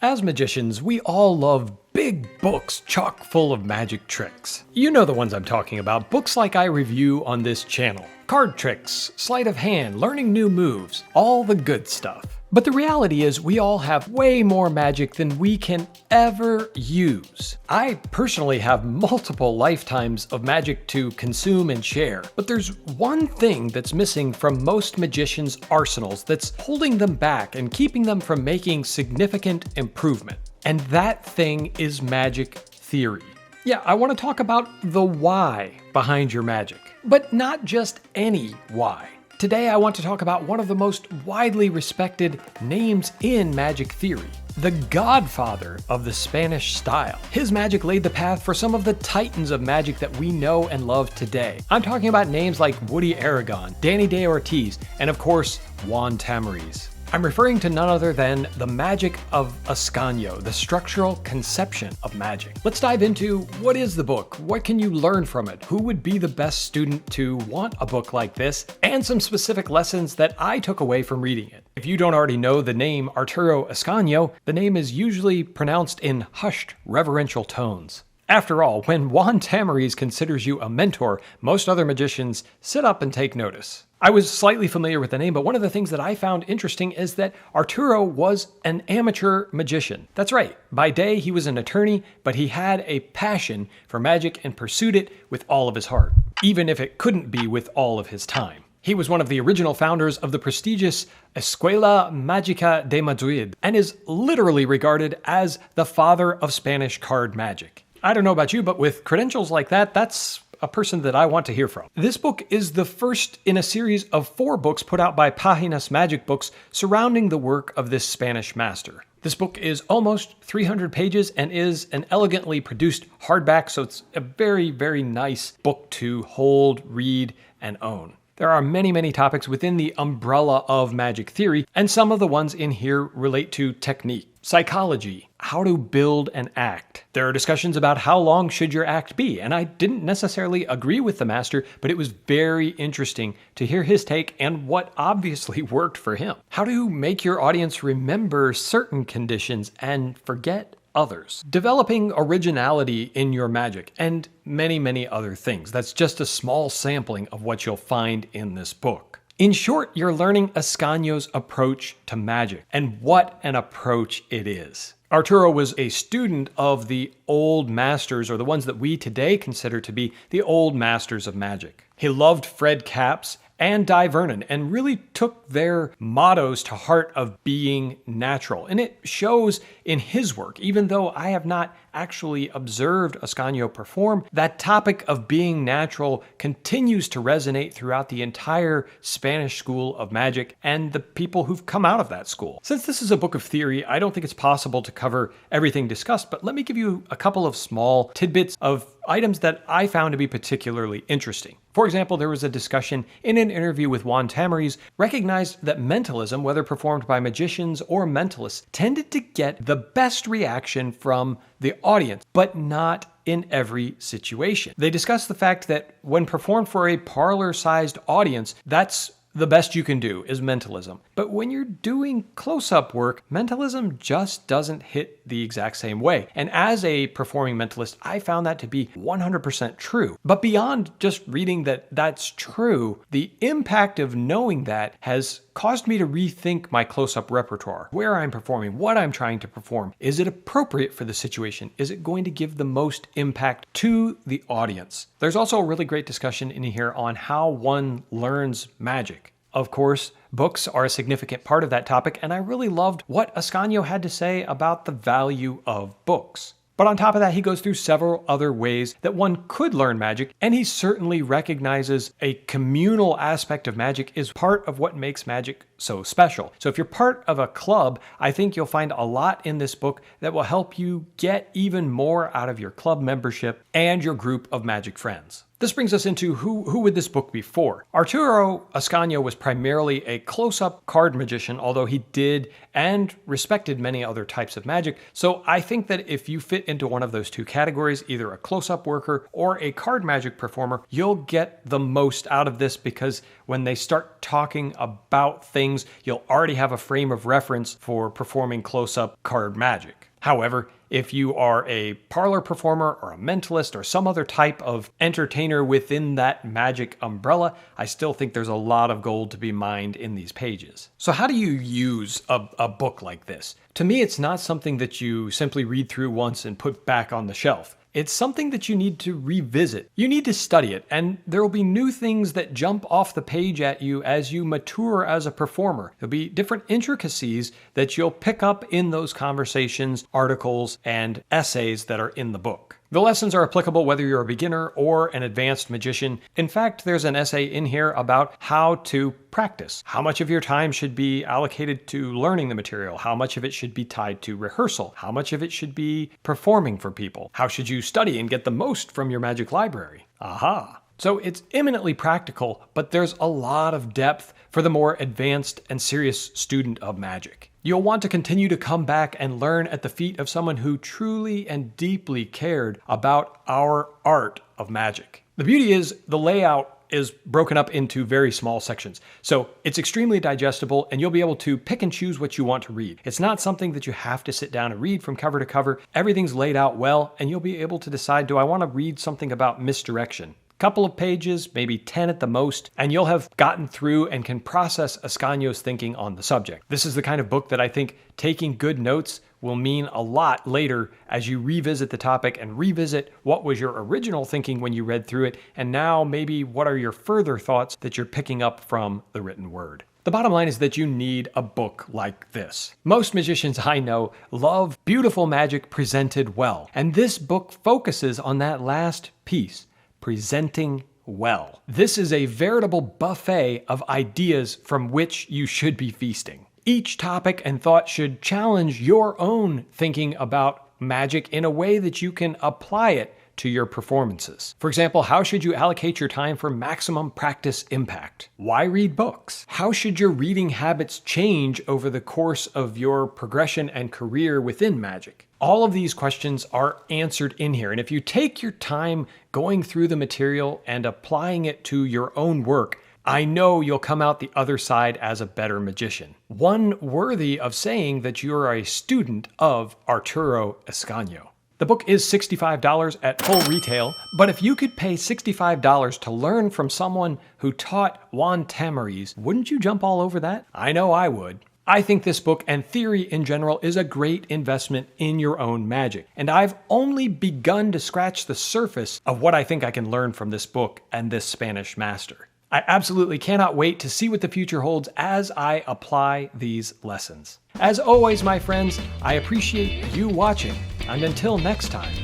As magicians, we all love big books chock full of magic tricks. You know the ones I'm talking about, books like I review on this channel. Card tricks, sleight of hand, learning new moves, all the good stuff. But the reality is we all have way more magic than we can ever use. I personally have multiple lifetimes of magic to consume and share, but there's one thing that's missing from most magicians' arsenals that's holding them back and keeping them from making significant improvement. And that thing is magic theory. Yeah, I want to talk about the why behind your magic, but not just any why. Today I want to talk about one of the most widely respected names in magic theory, the godfather of the Spanish style. His magic laid the path for some of the titans of magic that we know and love today. I'm talking about names like Woody Aragon, Danny Day Ortiz, and of course, Juan Tamariz. I'm referring to none other than the magic of Ascanio, the structural conception of magic. Let's dive into what is the book, what can you learn from it, who would be the best student to want a book like this, and some specific lessons that I took away from reading it. If you don't already know the name Arturo Ascanio, the name is usually pronounced in hushed, reverential tones. After all, when Juan Tamariz considers you a mentor, most other magicians sit up and take notice. I was slightly familiar with the name, but one of the things that I found interesting is that Arturo was an amateur magician. That's right. By day, he was an attorney, but he had a passion for magic and pursued it with all of his heart, even if it couldn't be with all of his time. He was one of the original founders of the prestigious Escuela Mágica de Madrid and is literally regarded as the father of Spanish card magic. I don't know about you, but with credentials like that, that's a person that I want to hear from. This book is the first in a series of 4 books put out by Páginas Magic Books surrounding the work of this Spanish master. This book is almost 300 pages and is an elegantly produced hardback, so it's a very, very nice book to hold, read, and own. There are many, many topics within the umbrella of magic theory, and some of the ones in here relate to technique, psychology, how to build an act. There are discussions about how long should your act be, and I didn't necessarily agree with the master, but it was very interesting to hear his take and what obviously worked for him. How to make your audience remember certain conditions and forget others. Developing originality in your magic, and many, many other things. That's just a small sampling of what you'll find in this book. In short, you're learning Ascanio's approach to magic, and what an approach it is. Arturo was a student of the old masters, or the ones that we today consider to be the old masters of magic. He loved Fred Capps and Di Vernon, and really took their mottos to heart of being natural. And it shows in his work, even though I have not actually observed Ascanio perform, that topic of being natural continues to resonate throughout the entire Spanish school of magic and the people who've come out of that school. Since this is a book of theory, I don't think it's possible to cover everything discussed, but let me give you a couple of small tidbits of items that I found to be particularly interesting. For example, there was a discussion in an interview with Juan Tamariz, recognized that mentalism, whether performed by magicians or mentalists, tended to get the best reaction from the audience, but not in every situation. They discussed the fact that when performed for a parlor-sized audience, that's the best you can do is mentalism. But when you're doing close-up work, mentalism just doesn't hit the exact same way. And as a performing mentalist, I found that to be 100% true. But beyond just reading that that's true, the impact of knowing that has caused me to rethink my close-up repertoire, where I'm performing, what I'm trying to perform. Is it appropriate for the situation? Is it going to give the most impact to the audience? There's also a really great discussion in here on how one learns magic. Of course, books are a significant part of that topic, and I really loved what Ascanio had to say about the value of books. But on top of that, he goes through several other ways that one could learn magic, and he certainly recognizes a communal aspect of magic is part of what makes magic so special. So if you're part of a club, I think you'll find a lot in this book that will help you get even more out of your club membership and your group of magic friends. This brings us into who would this book be for? Arturo Ascanio was primarily a close-up card magician, although he did and respected many other types of magic. So I think that if you fit into one of those two categories, either a close-up worker or a card magic performer, you'll get the most out of this, because when they start talking about things things, you'll already have a frame of reference for performing close-up card magic. However, if you are a parlor performer or a mentalist or some other type of entertainer within that magic umbrella, I still think there's a lot of gold to be mined in these pages. So how do you use a book like this? To me, it's not something that you simply read through once and put back on the shelf. It's something that you need to revisit. You need to study it, and there will be new things that jump off the page at you as you mature as a performer. There'll be different intricacies that you'll pick up in those conversations, articles, and essays that are in the book. The lessons are applicable whether you're a beginner or an advanced magician. In fact, there's an essay in here about how to practice. How much of your time should be allocated to learning the material? How much of it should be tied to rehearsal? How much of it should be performing for people? How should you study and get the most from your magic library? Aha! So it's eminently practical, but there's a lot of depth for the more advanced and serious student of magic. You'll want to continue to come back and learn at the feet of someone who truly and deeply cared about our art of magic. The beauty is the layout is broken up into very small sections. So it's extremely digestible and you'll be able to pick and choose what you want to read. It's not something that you have to sit down and read from cover to cover. Everything's laid out well and you'll be able to decide, do I want to read something about misdirection? Couple of pages, maybe 10 at the most, and you'll have gotten through and can process Ascanio's thinking on the subject. This is the kind of book that I think taking good notes will mean a lot later as you revisit the topic and revisit what was your original thinking when you read through it, and now maybe what are your further thoughts that you're picking up from the written word. The bottom line is that you need a book like this. Most magicians I know love beautiful magic presented well, and this book focuses on that last piece. Presenting well. This is a veritable buffet of ideas from which you should be feasting. Each topic and thought should challenge your own thinking about magic in a way that you can apply it to your performances. For example, how should you allocate your time for maximum practice impact? Why read books? How should your reading habits change over the course of your progression and career within magic? All of these questions are answered in here, and if you take your time going through the material and applying it to your own work, I know you'll come out the other side as a better magician. One worthy of saying that you're a student of Arturo Ascanio. The book is $65 at full retail, but if you could pay $65 to learn from someone who taught Juan Tamariz, wouldn't you jump all over that? I know I would. I think this book and theory in general is a great investment in your own magic, and I've only begun to scratch the surface of what I think I can learn from this book and this Spanish master. I absolutely cannot wait to see what the future holds as I apply these lessons. As always, my friends, I appreciate you watching, and until next time,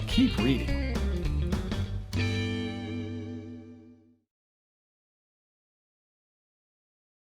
keep reading.